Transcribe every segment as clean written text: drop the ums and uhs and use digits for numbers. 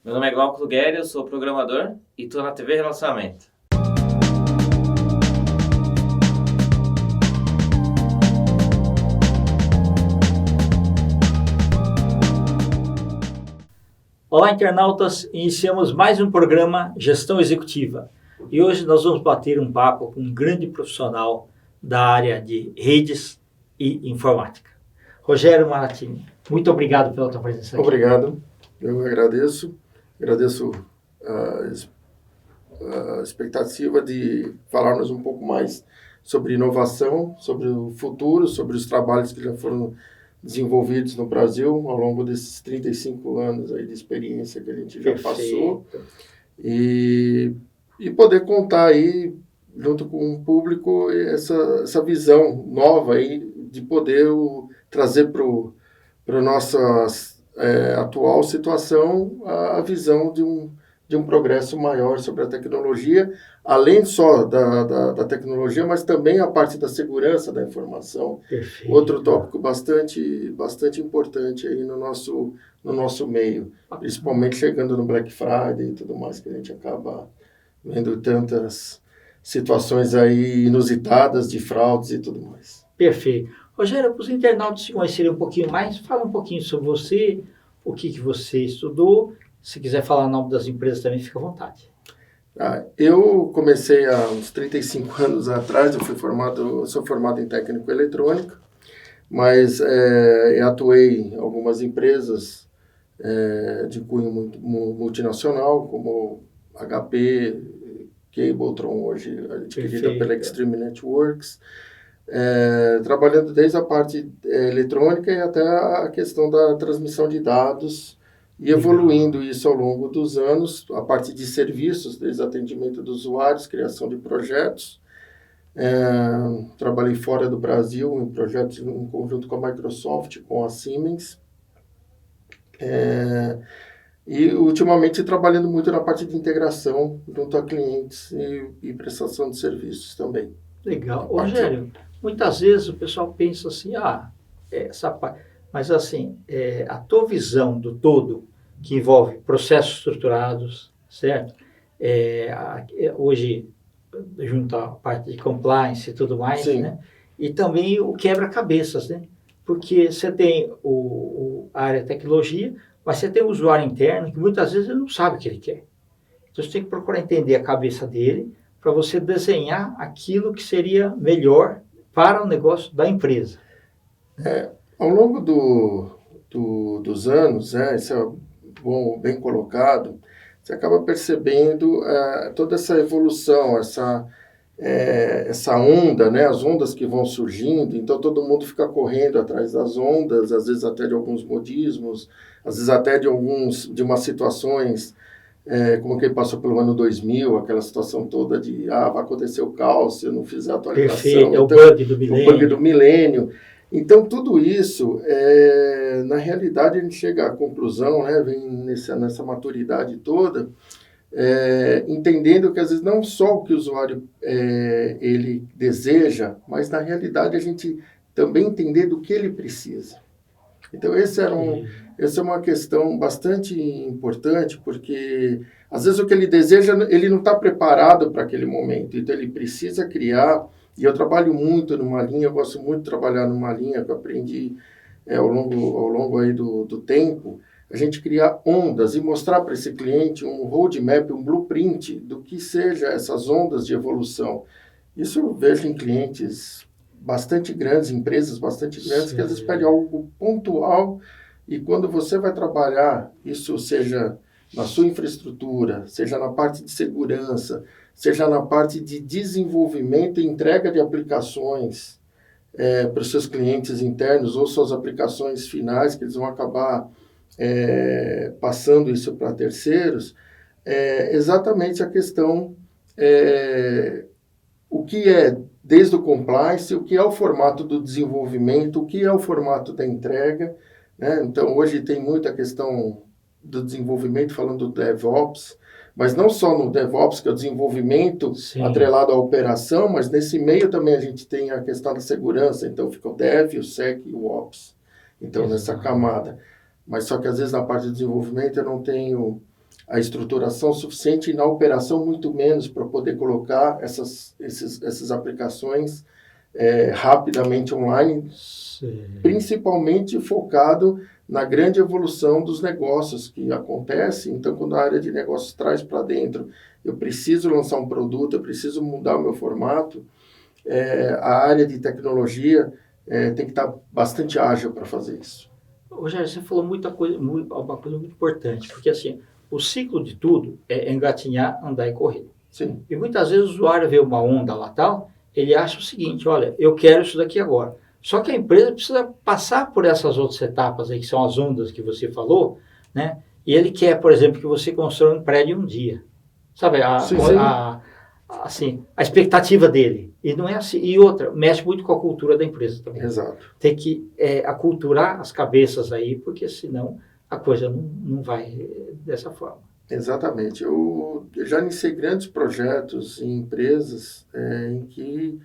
Meu nome é Glauco Lugueri, eu sou programador e estou na TV Relacionamento. Olá, internautas! Iniciamos mais um programa Gestão Executiva. E hoje nós vamos bater um papo com um grande profissional da área de redes e informática. Rogério Maratini, muito obrigado pela tua presença aqui. Obrigado, eu agradeço a expectativa de falarmos um pouco mais sobre inovação, sobre o futuro, sobre os trabalhos que já foram desenvolvidos no Brasil ao longo desses 35 anos aí de experiência que a gente já passou e poder contar aí junto com o público essa visão nova aí de poder trazer para a nossa atual situação a visão de um progresso maior sobre a tecnologia, além só da tecnologia, mas também a parte da segurança da informação. Perfeito. Outro tópico bastante importante aí no nosso meio, principalmente chegando no Black Friday e tudo mais, que a gente acaba vendo tantas situações aí inusitadas de fraudes e tudo mais. Perfeito. Rogério, para os internautas se conhecerem um pouquinho mais, fala um pouquinho sobre você, o que você estudou. Se quiser falar o nome das empresas também, fica à vontade. Eu comecei há uns 35 anos atrás, sou formado em técnico eletrônico, mas eu atuei em algumas empresas de cunho multinacional, como HP, Cabletron, hoje adquirida pela Extreme Networks, trabalhando desde a parte eletrônica e até a questão da transmissão de dados, e evoluindo isso ao longo dos anos, a parte de serviços, desde atendimento dos usuários, criação de projetos. Trabalhei fora do Brasil em projetos em conjunto com a Microsoft, com a Siemens. E ultimamente trabalhando muito na parte de integração junto a clientes e prestação de serviços também. Legal. Rogério, muitas vezes o pessoal pensa assim, essa parte... Mas assim, a tua visão do todo, que envolve processos estruturados, certo? Hoje, junto à parte de compliance e tudo mais, né? E também o quebra-cabeças, né? Porque você tem a área de tecnologia, mas você tem o usuário interno que muitas vezes ele não sabe o que ele quer. Então, você tem que procurar entender a cabeça dele para você desenhar aquilo que seria melhor para o negócio da empresa. Ao longo dos anos, isso é bem colocado, você acaba percebendo toda essa evolução, essa onda, né, as ondas que vão surgindo, então todo mundo fica correndo atrás das ondas, às vezes até de alguns modismos, às vezes até de umas situações, como que passou pelo ano 2000, aquela situação toda de, vai acontecer o caos se eu não fizer a atualização. Perfeito, então, o bug do milênio. O bug do milênio. Então, tudo isso, na realidade, a gente chega à conclusão, né, vem nessa maturidade toda, entendendo que, às vezes, não só o que o usuário ele deseja, mas, na realidade, a gente também entender do que ele precisa. Então, essa é uma questão bastante importante, porque, às vezes, o que ele deseja, ele não está preparado para aquele momento, então ele precisa criar. E eu trabalho muito numa linha, eu gosto muito de trabalhar numa linha que eu aprendi ao longo aí do tempo, a gente criar ondas e mostrar para esse cliente um roadmap, um blueprint do que seja essas ondas de evolução. Isso eu vejo em clientes bastante grandes, empresas bastante grandes, que às vezes pedem algo pontual, e quando você vai trabalhar, isso seja na sua infraestrutura, seja na parte de segurança, seja na parte de desenvolvimento e entrega de aplicações para os seus clientes internos ou suas aplicações finais, que eles vão acabar passando isso para terceiros, exatamente a questão, o que é desde o compliance, o que é o formato do desenvolvimento, o que é o formato da entrega, né? Então, hoje tem muita questão do desenvolvimento, falando do DevOps, mas não só no DevOps, que é o desenvolvimento atrelado à operação, mas nesse meio também a gente tem a questão da segurança, então fica o Dev, o Sec e o Ops, então nessa camada. Mas só que às vezes na parte de desenvolvimento eu não tenho a estruturação suficiente e na operação muito menos para poder colocar essas aplicações rapidamente online, principalmente focado na grande evolução dos negócios que acontece. Então, quando a área de negócios traz para dentro, eu preciso lançar um produto, eu preciso mudar o meu formato, a área de tecnologia tem que estar bastante ágil para fazer isso. Rogério, você falou uma coisa muito importante, porque assim, o ciclo de tudo é engatinhar, andar e correr. Sim. E muitas vezes o usuário vê uma onda lá tal, ele acha o seguinte, olha, eu quero isso daqui agora. Só que a empresa precisa passar por essas outras etapas aí, que são as ondas que você falou, né? E ele quer, por exemplo, que você construa um prédio em um dia. Sabe, assim, a expectativa dele. E não é assim. E outra, mexe muito com a cultura da empresa também. Exato. Tem que aculturar as cabeças aí, porque senão a coisa não vai dessa forma. Exatamente. Eu já iniciei grandes projetos em empresas em que,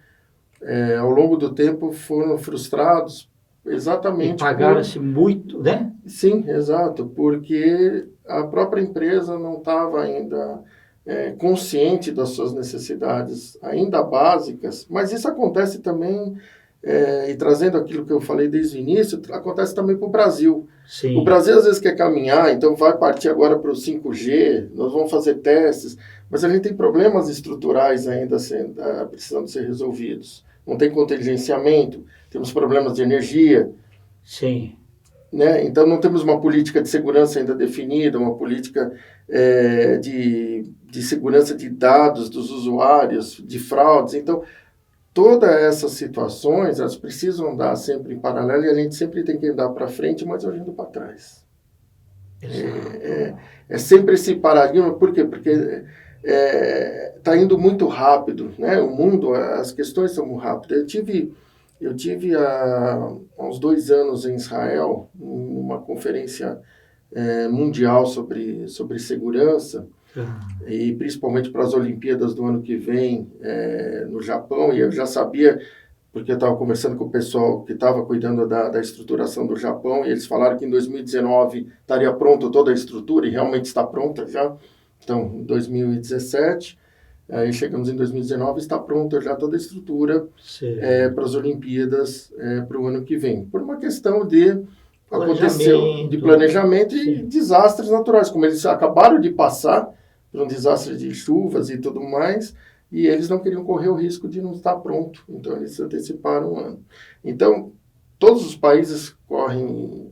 ao longo do tempo, foram frustrados exatamente... E pagaram-se muito, né? Sim, exato, porque a própria empresa não estava ainda consciente das suas necessidades, ainda básicas, mas isso acontece também, e trazendo aquilo que eu falei desde o início, acontece também para o Brasil. Sim. O Brasil às vezes quer caminhar, então vai partir agora para o 5G, nós vamos fazer testes, mas a gente tem problemas estruturais ainda precisando ser resolvidos. Não tem contingenciamento, temos problemas de energia. Sim. Né? Então não temos uma política de segurança ainda definida, uma política de segurança de dados dos usuários, de fraudes. Então, todas essas situações, elas precisam andar sempre em paralelo e a gente sempre tem que andar para frente, mas olhando para trás. É sempre esse paradigma. Por quê? Porque está indo muito rápido, né? O mundo, as questões são muito rápidas. Eu tive há uns 2 anos em Israel, numa conferência mundial sobre segurança, e principalmente para as Olimpíadas do ano que vem no Japão, e eu já sabia, porque eu estava conversando com o pessoal que estava cuidando da estruturação do Japão, e eles falaram que em 2019 estaria pronta toda a estrutura, e realmente está pronta já. Então, em 2017... Aí chegamos em 2019, está pronta já toda a estrutura para as Olimpíadas para o ano que vem. Por uma questão de planejamento e desastres naturais, como eles acabaram de passar por um desastre de chuvas e tudo mais, e eles não queriam correr o risco de não estar pronto, então eles anteciparam um ano. Então, todos os países correm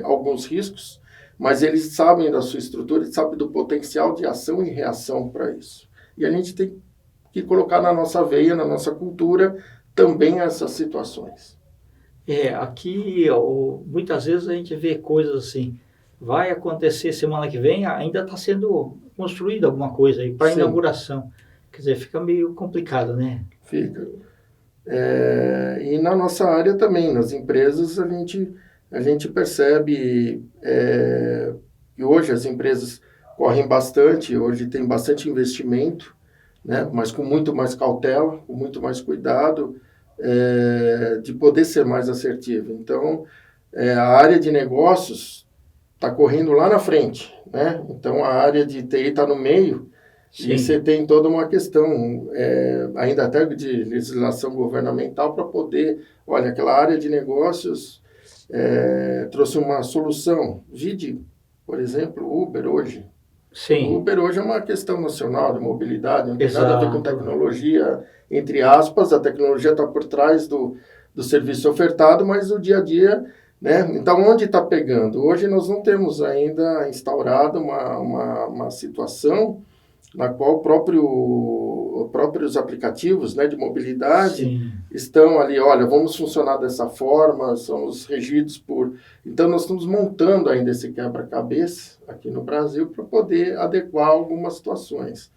alguns riscos, mas eles sabem da sua estrutura, eles sabem do potencial de ação e reação para isso. E a gente tem que colocar na nossa veia, na nossa cultura, também essas situações. Aqui muitas vezes a gente vê coisas assim, vai acontecer semana que vem, ainda está sendo construída alguma coisa aí para inauguração. Quer dizer, fica meio complicado, né? Fica. E na nossa área também, nas empresas, a gente percebe que hoje as empresas correm bastante, hoje tem bastante investimento, né? Mas com muito mais cautela, com muito mais cuidado, de poder ser mais assertivo. Então, a área de negócios está correndo lá na frente, né? Então, a área de TI está no meio. Sim. E você tem toda uma questão, ainda até de legislação governamental, para poder... Olha, aquela área de negócios trouxe uma solução. Vide, por exemplo, Uber hoje. Sim. O Uber hoje é uma questão nacional de mobilidade, não tem nada a ver com tecnologia, entre aspas, a tecnologia está por trás do serviço ofertado, mas o dia a dia, né? Então, onde está pegando? Hoje nós não temos ainda instaurado uma situação na qual próprios aplicativos, né, de mobilidade, sim, estão ali, olha, vamos funcionar dessa forma, somos regidos por... Então, nós estamos montando ainda esse quebra-cabeça aqui no Brasil para poder adequar algumas situações.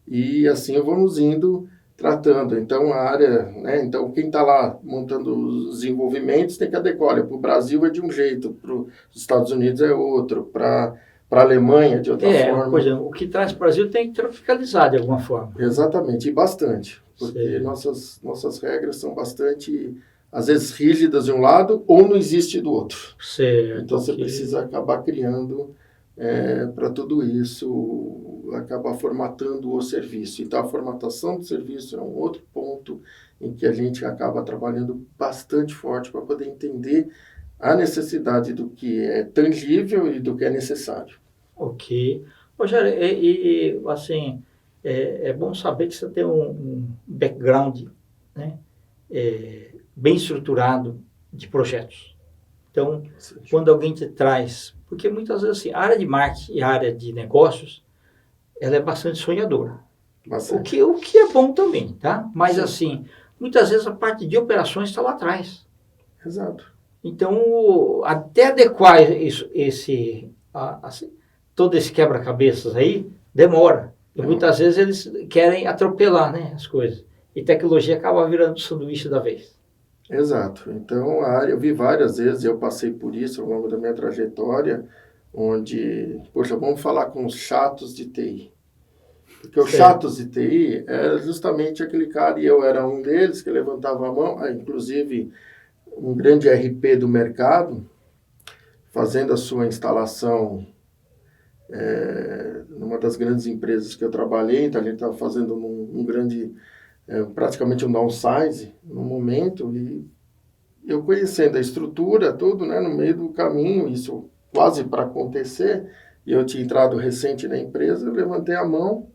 E assim vamos indo tratando. Então, a área, né, então quem está lá montando os desenvolvimentos tem que adequar. Olha, para o Brasil é de um jeito, para os Estados Unidos é outro, para a Alemanha de outra forma. Por exemplo, o que traz para o Brasil tem que tropicalizar de alguma forma. Exatamente, e bastante. Porque nossas regras são bastante, às vezes, rígidas de um lado ou não existe do outro. Certo. Então, você precisa acabar criando para tudo isso acabar formatando o serviço. Então, a formatação do serviço é um outro ponto em que a gente acaba trabalhando bastante forte para poder entender a necessidade do que é tangível e do que é necessário. Ok. Rogério, assim, é bom saber que você tem um background, né, bem estruturado de projetos. Então, quando alguém te traz... Porque muitas vezes, assim, a área de marketing e a área de negócios, ela é bastante sonhadora. Bastante. O que é bom também, tá? Mas, Sim. assim, muitas vezes a parte de operações está lá atrás. Exato. Então, até adequar assim, todo esse quebra-cabeças aí, demora. E muitas vezes eles querem atropelar, né, as coisas. E tecnologia acaba virando o sanduíche da vez. Exato. Então, eu vi várias vezes, eu passei por isso ao longo da minha trajetória, onde, poxa, vamos falar com os chatos de TI. Porque os chatos de TI era justamente aquele cara, e eu era um deles, que levantava a mão, inclusive um grande RP do mercado, fazendo a sua instalação numa das grandes empresas que eu trabalhei, então a gente estava fazendo um grande, praticamente um downsize no momento, e eu conhecendo a estrutura, tudo, né, no meio do caminho, isso quase para acontecer, e eu tinha entrado recente na empresa, eu levantei a mão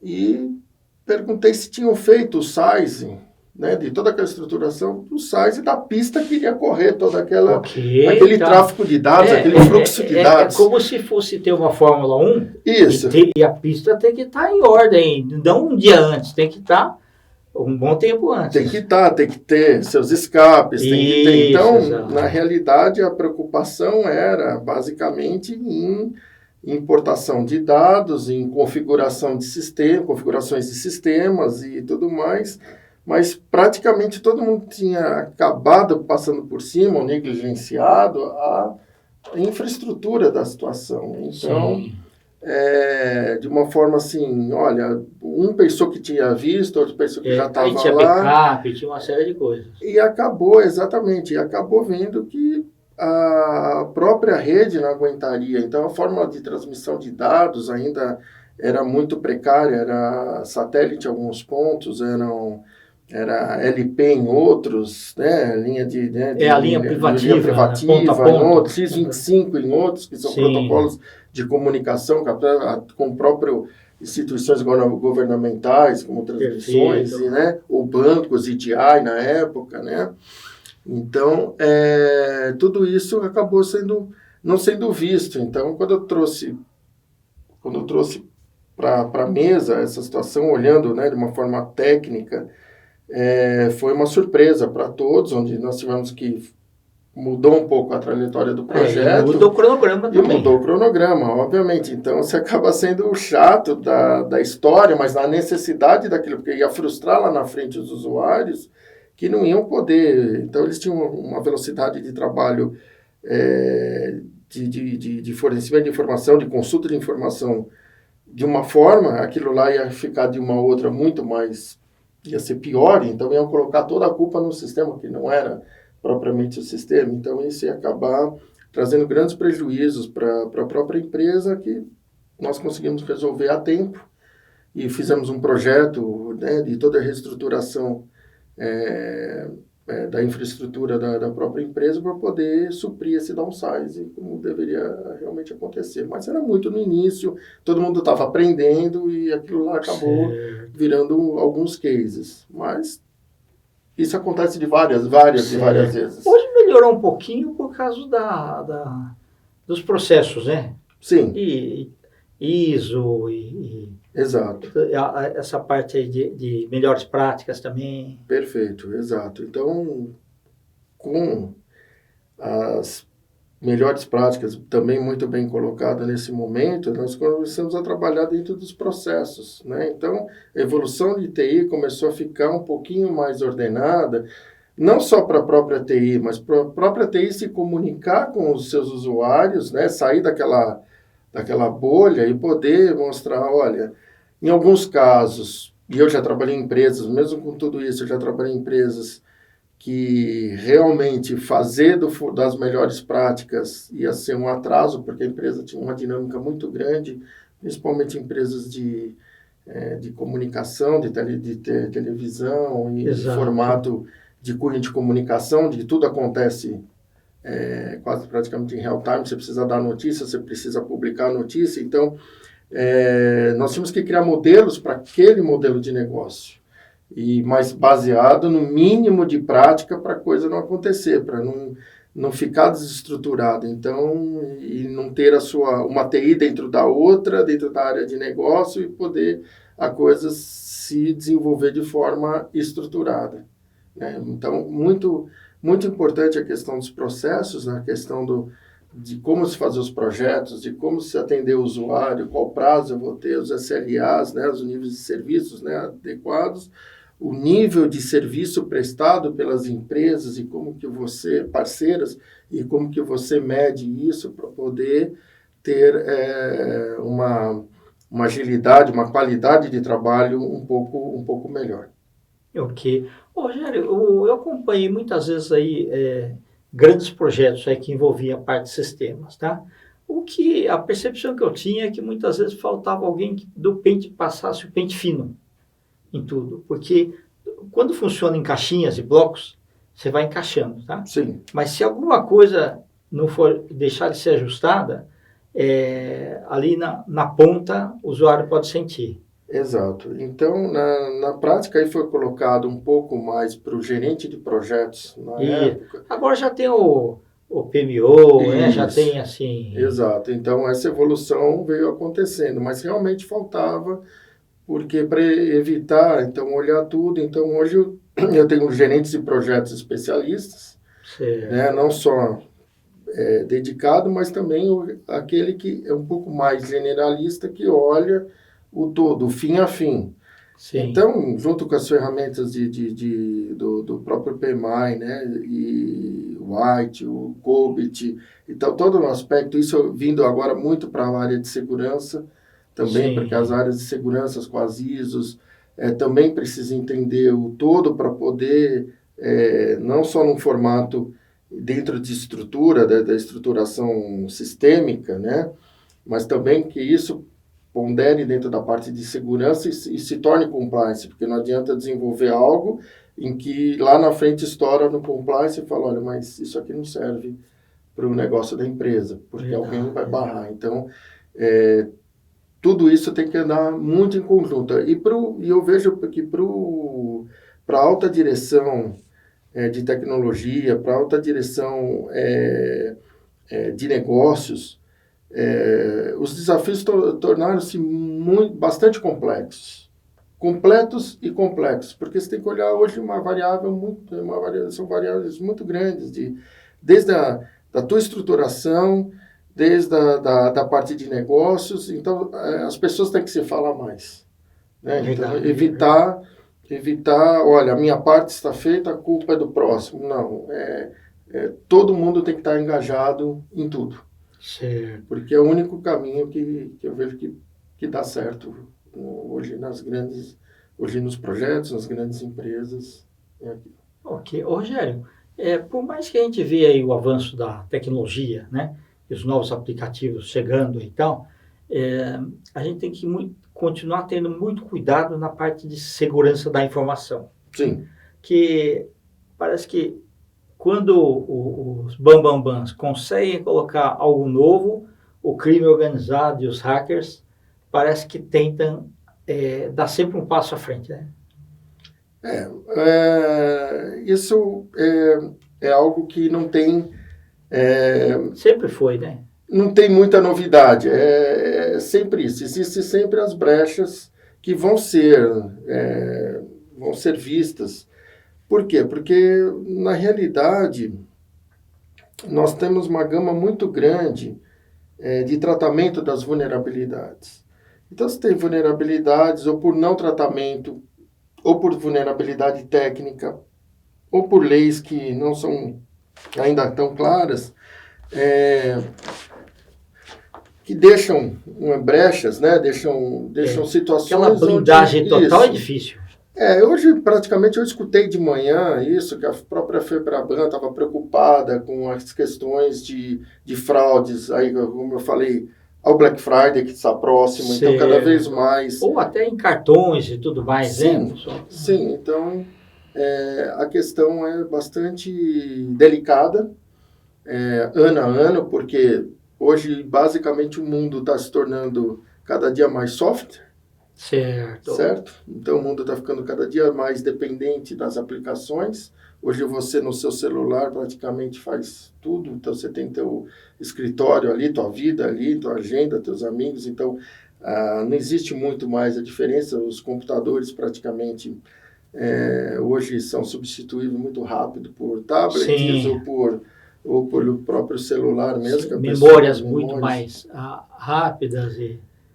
e perguntei se tinham feito o sizing, né, de toda aquela estruturação, o size da pista que iria correr, todo aquele tráfego de dados, aquele fluxo de dados. É como se fosse ter uma Fórmula 1 Isso. E a pista tem que estar em ordem, não um dia antes, tem que estar um bom tempo antes. Tem que ter seus escapes, tem que ter. Então, exato. Na realidade, a preocupação era basicamente em importação de dados, em configuração de sistema, configurações de sistemas e tudo mais, mas praticamente todo mundo tinha acabado passando por cima ou negligenciado a infraestrutura da situação. Então, de uma forma assim, olha, um pensou que tinha visto, outro pensou que já estava lá. Tinha backup, tinha uma série de coisas. E acabou vendo que a própria rede não aguentaria. Então, a forma de transmissão de dados ainda era muito precária, era satélite em alguns pontos, era LP em outros, né? Linha a linha privativa ponto a ponto. Em outros, X25 em outros, que são protocolos de comunicação com próprio instituições governamentais, como transmissões, né? Ou bancos, EDI na época, né? Então, tudo isso acabou não sendo visto. Então, quando eu trouxe para a mesa essa situação, olhando, né, de uma forma técnica, foi uma surpresa para todos, onde nós tivemos que mudou um pouco a trajetória do projeto. Mudou o cronograma também. Mudou o cronograma, obviamente. Então, você acaba sendo o chato da história, mas na necessidade daquilo, porque ia frustrar lá na frente os usuários que não iam poder. Então, eles tinham uma velocidade de trabalho de fornecimento de informação, de consulta de informação de uma forma, aquilo lá ia ficar de uma outra muito mais, ia ser pior, então iam colocar toda a culpa no sistema, que não era propriamente o sistema. Então, isso ia acabar trazendo grandes prejuízos para a própria empresa, que nós conseguimos resolver a tempo e fizemos um projeto, né, de toda a reestruturação da infraestrutura da própria empresa para poder suprir esse downsize, como deveria realmente acontecer. Mas era muito no início, todo mundo estava aprendendo e aquilo lá acabou virando alguns cases. Mas isso acontece de várias vezes. Hoje melhorou um pouquinho por causa dos processos, né? Sim. E ISO Exato. Essa parte aí de melhores práticas também. Perfeito, exato. Então, com as melhores práticas também muito bem colocadas nesse momento, nós começamos a trabalhar dentro dos processos, né? Então, a evolução de TI começou a ficar um pouquinho mais ordenada, não só para a própria TI, mas para a própria TI se comunicar com os seus usuários, né? Sair daquela bolha e poder mostrar, olha, em alguns casos, e eu já trabalhei em empresas, mesmo com tudo isso, eu já trabalhei em empresas que realmente fazer das melhores práticas ia ser um atraso, porque a empresa tinha uma dinâmica muito grande, principalmente empresas de comunicação, de televisão e de formato de cunho de comunicação, de que tudo acontece quase praticamente em real time, você precisa dar notícia, você precisa publicar a notícia, então nós tínhamos que criar modelos para aquele modelo de negócio. Mas baseado no mínimo de prática para a coisa não acontecer, para não ficar desestruturado. Então, e não ter uma TI dentro da outra, dentro da área de negócio e poder a coisa se desenvolver de forma estruturada, né? Então, muito, muito importante a questão dos processos, né? A questão de como se fazer os projetos, de como se atender o usuário, qual prazo eu vou ter, os SLAs, né? Os níveis de serviços, né? Adequados, o nível de serviço prestado pelas empresas e como que parceiras, e como que você mede isso para poder ter uma agilidade, uma qualidade de trabalho um pouco melhor. Ok. Rogério, eu acompanhei muitas vezes aí grandes projetos aí que envolviam a parte de sistemas, tá? A percepção que eu tinha é que muitas vezes faltava alguém que passasse o pente fino em tudo, porque quando funciona em caixinhas e blocos, você vai encaixando, tá? Sim. Mas se alguma coisa não for deixar de ser ajustada, ali na ponta o usuário pode sentir. Exato. Então, na prática, aí foi colocado um pouco mais para o gerente de projetos na época. Agora já tem o PMO, né? Já tem assim... Exato. Então, essa evolução veio acontecendo, mas realmente faltava, porque para evitar, então, olhar tudo. Então, hoje eu tenho gerentes de projetos especialistas, né? Não só dedicado, mas também aquele que é um pouco mais generalista, que olha o todo, fim a fim. Sim. Então, junto com as ferramentas do próprio PMI, né, e o White, o COBIT, então todo um aspecto, isso vindo agora muito para a área de segurança, também. Sim. Porque as áreas de segurança com as ISOs também precisam entender o todo para poder, não só num formato dentro de estrutura, da estruturação sistêmica, né, mas também que isso pondere dentro da parte de segurança e se torne compliance, porque não adianta desenvolver algo em que lá na frente estoura no compliance e fala, olha, mas isso aqui não serve para o negócio da empresa, porque alguém vai barrar. Então, tudo isso tem que andar muito em conjunto. E eu vejo que para a alta direção de tecnologia, para a alta direção de negócios, os desafios tornaram-se bastante complexos. Completos e complexos, porque você tem que olhar hoje são variáveis muito grandes, desde da tua estruturação, desde a parte de negócios. Então, as pessoas têm que se falar mais, né? Então, evitar, olha, a minha parte está feita, a culpa é do próximo. Não, todo mundo tem que estar engajado em tudo. Certo. Porque é o único caminho que eu vejo que dá certo hoje nos projetos, nas grandes empresas. Ok. Rogério, por mais que a gente veja aí o avanço da tecnologia, né, e os novos aplicativos chegando e tal, a gente tem que continuar tendo muito cuidado na parte de segurança da informação. Sim. Que parece que quando os bambambãs conseguem colocar algo novo, o crime organizado e os hackers parece que tentam dar sempre um passo à frente, né? Isso é algo que não tem... sempre foi, né? Não tem muita novidade. É sempre isso. Existem sempre as brechas que vão ser vistas. Por quê? Porque, na realidade, nós temos uma gama muito grande de tratamento das vulnerabilidades. Então, se tem vulnerabilidades ou por não tratamento, ou por vulnerabilidade técnica, ou por leis que não são ainda tão claras, que deixam brechas, né? Deixam situações... Aquela blindagem total é difícil. Hoje, praticamente, eu escutei de manhã isso, que a própria FEBRABAN estava preocupada com as questões de fraudes, aí, como eu falei, ao Black Friday, que está próximo, então cada vez mais... Ou até em cartões e tudo mais, sim, né? Sim, então a questão é bastante delicada, ano a ano, porque hoje, basicamente, o mundo está se tornando cada dia mais software, certo? Então, o mundo está ficando cada dia mais dependente das aplicações. Hoje, você, no seu celular, praticamente faz tudo. Então, você tem teu escritório ali, tua vida ali, tua agenda, teus amigos. Então, não existe muito mais a diferença. Os computadores, praticamente, hoje são substituídos muito rápido por tablets ou por próprio celular mesmo. Sim, que a memórias pessoa, muito mais rápidas.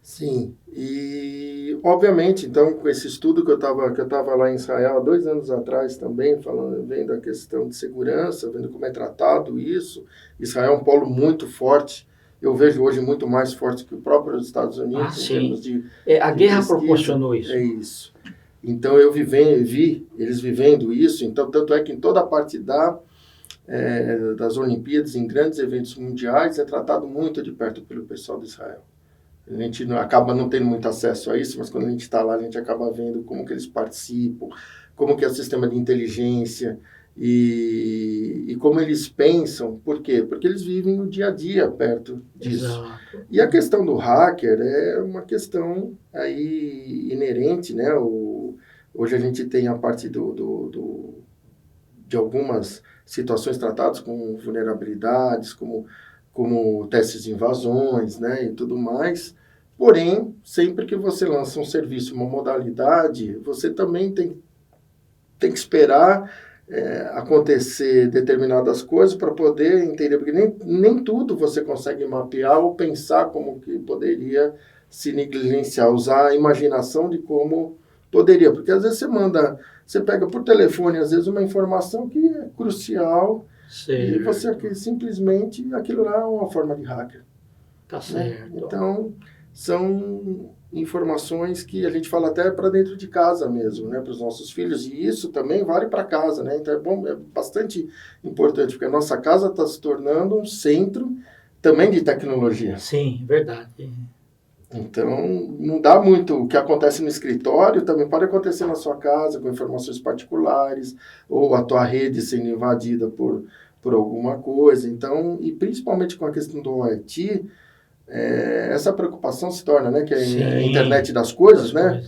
Sim, e obviamente, então, com esse estudo que eu tava lá em Israel há 2 anos atrás também, vendo a questão de segurança, vendo como é tratado isso, Israel é um polo muito forte, eu vejo hoje muito mais forte que o próprio Estados Unidos em termos de a de guerra pesquisa. proporcionou isso. É isso. Então, eu vi eles vivendo isso, então, tanto é que em toda a parte das Olimpíadas, em grandes eventos mundiais, é tratado muito de perto pelo pessoal de Israel. A gente acaba não tendo muito acesso a isso, mas quando a gente está lá, a gente acaba vendo como que eles participam, como que é o sistema de inteligência e como eles pensam. Por quê? Porque eles vivem o dia a dia perto disso. Exato. E a questão do hacker é uma questão aí inerente, né? Hoje a gente tem a parte de algumas situações tratadas com vulnerabilidades, como testes de invasões, né, e tudo mais. Porém, sempre que você lança um serviço, uma modalidade, você também tem que esperar acontecer determinadas coisas para poder entender, porque nem tudo você consegue mapear ou pensar como que poderia se negligenciar, usar a imaginação de como poderia, porque às vezes você pega por telefone, às vezes uma informação que é crucial, e você simplesmente, aquilo lá é uma forma de hacker. Tá certo. Né? Então, são informações que a gente fala até para dentro de casa mesmo, né, para os nossos filhos, e isso também vale para casa, né, então é bastante importante, porque a nossa casa está se tornando um centro também de tecnologia. Sim, verdade. Então, não dá muito. O que acontece no escritório também pode acontecer na sua casa, com informações particulares, ou a tua rede sendo invadida por alguma coisa. Então, e principalmente com a questão do IoT, essa preocupação se torna, né, que é a internet das coisas, né?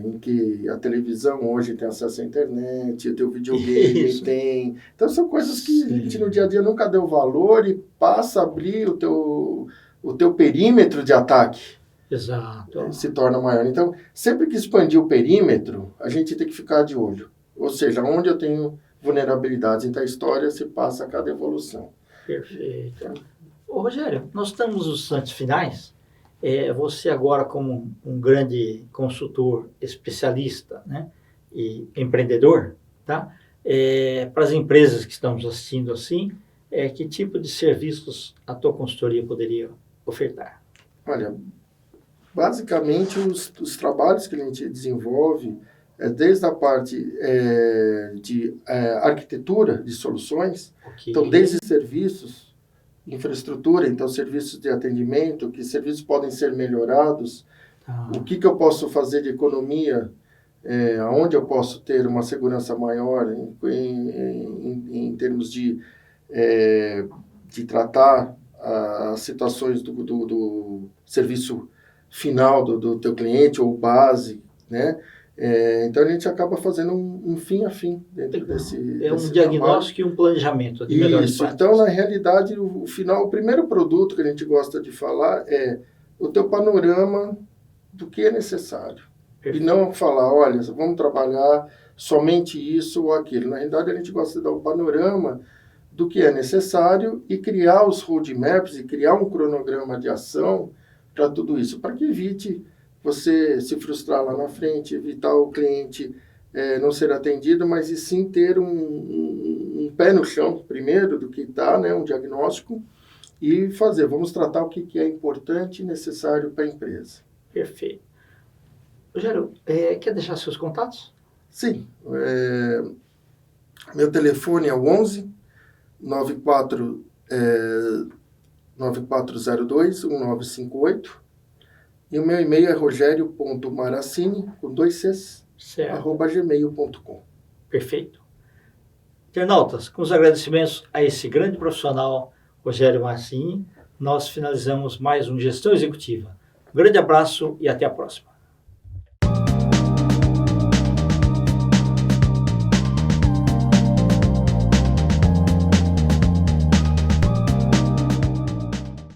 Em que a televisão hoje tem acesso à internet, o teu videogame tem. Então, são coisas que a gente no dia a dia nunca deu valor e passa a abrir o teu perímetro de ataque. Exato. Se torna maior. Então, sempre que expandir o perímetro, a gente tem que ficar de olho. Ou seja, onde eu tenho vulnerabilidades. Então, a história se passa a cada evolução. Perfeito. Ô, Rogério, nós estamos nos instantes finais. Você agora como um grande consultor, especialista, né, e empreendedor, tá? Para as empresas que estamos assistindo assim, que tipo de serviços a tua consultoria poderia ofertar? Olha, basicamente os trabalhos que a gente desenvolve desde a parte de arquitetura de soluções, Okay. Então desde serviços, infraestrutura, então serviços de atendimento, que serviços podem ser melhorados, o que eu posso fazer de economia, onde eu posso ter uma segurança maior em termos de tratar as situações do serviço final do teu cliente ou base, né? Então a gente acaba fazendo um fim a fim dentro desse um diagnóstico trabalho. E um planejamento de melhores Isso, então na realidade o primeiro produto que a gente gosta de falar é o teu panorama do que é necessário. Perfeito. E não falar, olha, vamos trabalhar somente isso ou aquilo. Na realidade a gente gosta de dar um panorama do que é necessário e criar os roadmaps e criar um cronograma de ação para tudo isso, para que evite você se frustrar lá na frente, evitar o cliente não ser atendido, mas e sim ter um pé no chão primeiro do que está, né, um diagnóstico, e vamos tratar o que é importante e necessário para a empresa. Perfeito. Rogério, quer deixar seus contatos? Sim. Meu telefone é o 11 9402 1958 e o meu e-mail é rogerio.maracini, com 2 Cs, Certo. @gmail.com. Perfeito. Internautas, com os agradecimentos a esse grande profissional, Rogério Marcini, nós finalizamos mais um Gestão Executiva. Um grande abraço e até a próxima.